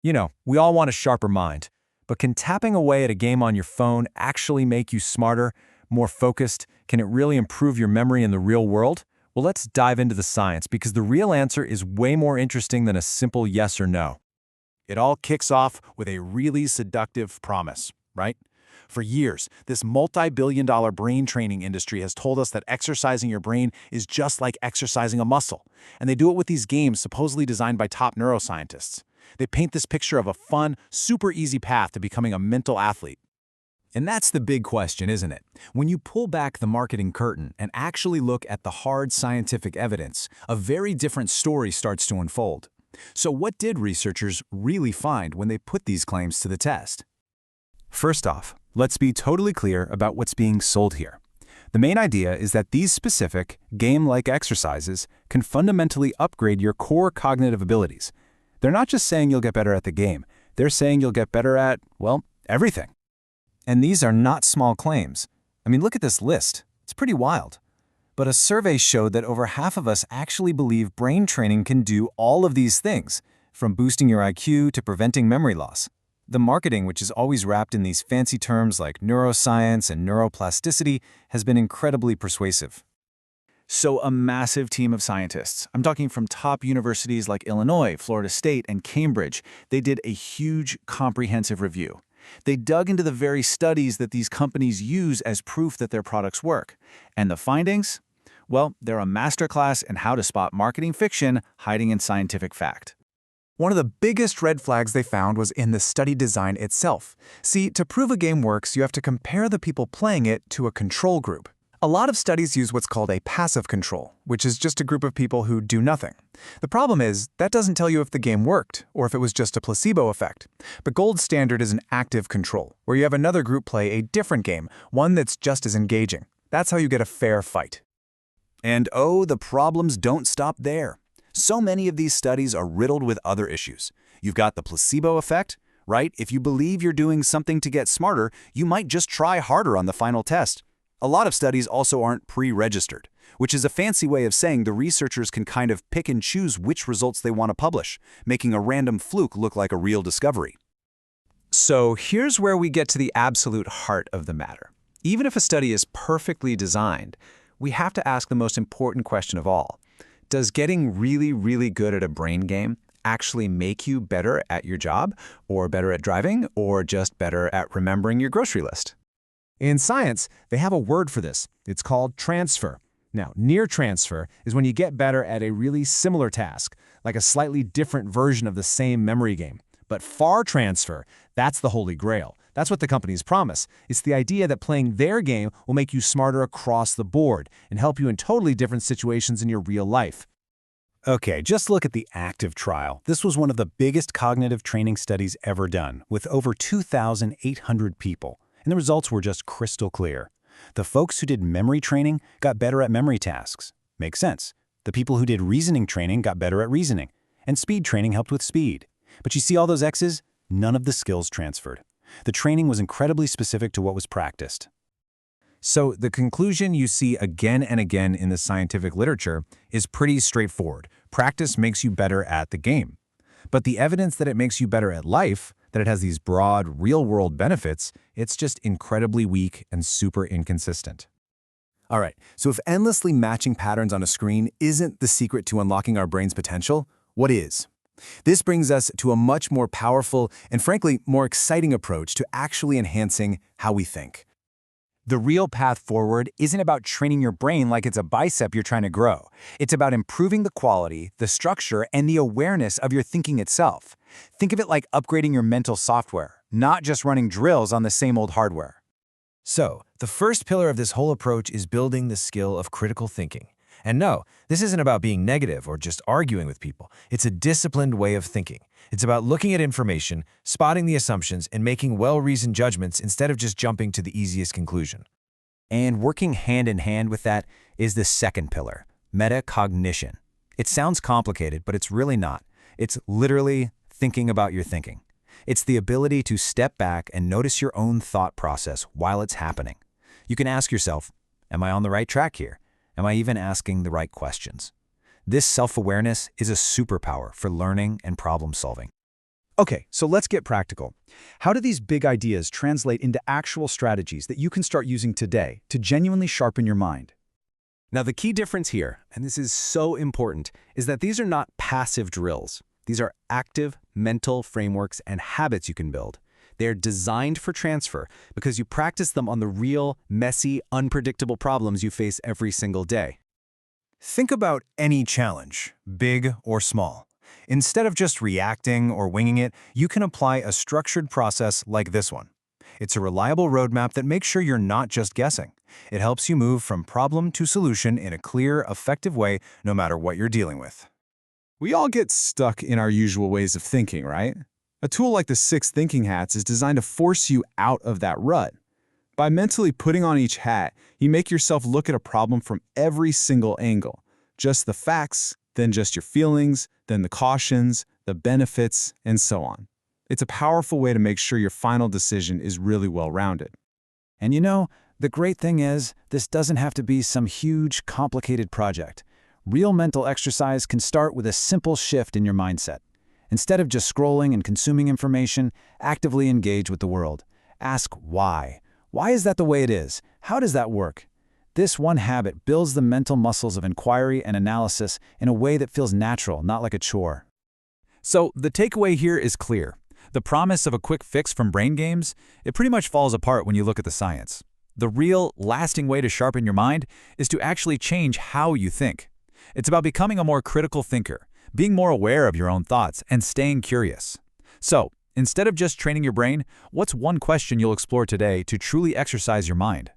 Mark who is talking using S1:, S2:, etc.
S1: We all want a sharper mind. But can tapping away at a game on your phone actually make you smarter, more focused? Can it really improve your memory in the real world? Well, let's dive into the science because the real answer is way more interesting than a simple yes or no.
S2: It all kicks off with a really seductive promise, right? For years, this multi-billion-dollar brain training industry has told us that exercising your brain is just like exercising a muscle. And they do it with these games supposedly designed by top neuroscientists. They paint this picture of a fun, super easy path to becoming a mental athlete.
S1: And that's the big question, isn't it? When you pull back the marketing curtain and actually look at the hard scientific evidence, a very different story starts to unfold. So what did researchers really find when they put these claims to the test? First off, let's be totally clear about what's being sold here. The main idea is that these specific, game-like exercises can fundamentally upgrade your core cognitive abilities. They're not just saying you'll get better at the game, they're saying you'll get better at, well, everything. And these are not small claims. I mean, look at this list. It's pretty wild. But a survey showed that over half of us actually believe brain training can do all of these things, from boosting your IQ to preventing memory loss. The marketing, which is always wrapped in these fancy terms like neuroscience and neuroplasticity, has been incredibly persuasive.
S2: So a massive team of scientists, I'm talking from top universities like Illinois, Florida State, and Cambridge, they did a huge, comprehensive review. They dug into the very studies that these companies use as proof that their products work. And the findings? Well, they're a masterclass in how to spot marketing fiction hiding in scientific fact.
S3: One of the biggest red flags they found was in the study design itself. See, to prove a game works, you have to compare the people playing it to a control group. A lot of studies use what's called a passive control, which is just a group of people who do nothing. The problem is, that doesn't tell you if the game worked, or if it was just a placebo effect. The gold standard is an active control, where you have another group play a different game, one that's just as engaging. That's how you get a fair fight.
S1: And oh, the problems don't stop there. So many of these studies are riddled with other issues. You've got the placebo effect, right? If you believe you're doing something to get smarter, you might just try harder on the final test. A lot of studies also aren't pre-registered, which is a fancy way of saying the researchers can kind of pick and choose which results they want to publish, making a random fluke look like a real discovery. So here's where we get to the absolute heart of the matter. Even if a study is perfectly designed, we have to ask the most important question of all. Does getting really, really good at a brain game actually make you better at your job, or better at driving, or just better at remembering your grocery list?
S4: In science, they have a word for this. It's called transfer. Now, near transfer is when you get better at a really similar task, like a slightly different version of the same memory game. But far transfer, that's the holy grail. That's what the companies promise. It's the idea that playing their game will make you smarter across the board and help you in totally different situations in your real life.
S1: Okay, just look at the active trial. This was one of the biggest cognitive training studies ever done, with over 2,800 people. And the results were just crystal clear. The folks who did memory training got better at memory tasks. Makes sense. The people who did reasoning training got better at reasoning. And speed training helped with speed. But you see all those X's? None of the skills transferred. The training was incredibly specific to what was practiced.
S4: So the conclusion you see again and again in the scientific literature is pretty straightforward. Practice makes you better at the game. But the evidence that it makes you better at life, that it has these broad, real-world benefits, it's just incredibly weak and super inconsistent.
S1: All right, so if endlessly matching patterns on a screen isn't the secret to unlocking our brain's potential, what is? This brings us to a much more powerful and frankly more exciting approach to actually enhancing how we think.
S3: The real path forward isn't about training your brain like it's a bicep you're trying to grow. It's about improving the quality, the structure, and the awareness of your thinking itself. Think of it like upgrading your mental software, not just running drills on the same old hardware.
S4: So, the first pillar of this whole approach is building the skill of critical thinking. And no, this isn't about being negative or just arguing with people. It's a disciplined way of thinking. It's about looking at information, spotting the assumptions, and making well-reasoned judgments instead of just jumping to the easiest conclusion.
S1: And working hand in hand with that is the second pillar, metacognition. It sounds complicated, but it's really not. It's literally thinking about your thinking. It's the ability to step back and notice your own thought process while it's happening. You can ask yourself, am I on the right track here? Am I even asking the right questions? This self-awareness is a superpower for learning and problem solving.
S2: Okay, so let's get practical. How do these big ideas translate into actual strategies that you can start using today to genuinely sharpen your mind?
S1: Now, the key difference here, and this is so important, is that these are not passive drills. These are active mental frameworks and habits you can build. They're designed for transfer because you practice them on the real, messy, unpredictable problems you face every single day.
S3: Think about any challenge, big or small. Instead of just reacting or winging it, you can apply a structured process like this one. It's a reliable roadmap that makes sure you're not just guessing. It helps you move from problem to solution in a clear, effective way, no matter what you're dealing with.
S4: We all get stuck in our usual ways of thinking, right? A tool like the 6 thinking hats is designed to force you out of that rut. By mentally putting on each hat, you make yourself look at a problem from every single angle. Just the facts, then just your feelings, then the cautions, the benefits, and so on. It's a powerful way to make sure your final decision is really well-rounded.
S2: And you know, the great thing is, this doesn't have to be some huge, complicated project. Real mental exercise can start with a simple shift in your mindset. Instead of just scrolling and consuming information, actively engage with the world. Ask why. Why is that the way it is? How does that work? This one habit builds the mental muscles of inquiry and analysis in a way that feels natural, not like a chore.
S1: So the takeaway here is clear. The promise of a quick fix from brain games, it pretty much falls apart when you look at the science. The real, lasting way to sharpen your mind is to actually change how you think. It's about becoming a more critical thinker, being more aware of your own thoughts, and staying curious. So, instead of just training your brain, what's one question you'll explore today to truly exercise your mind?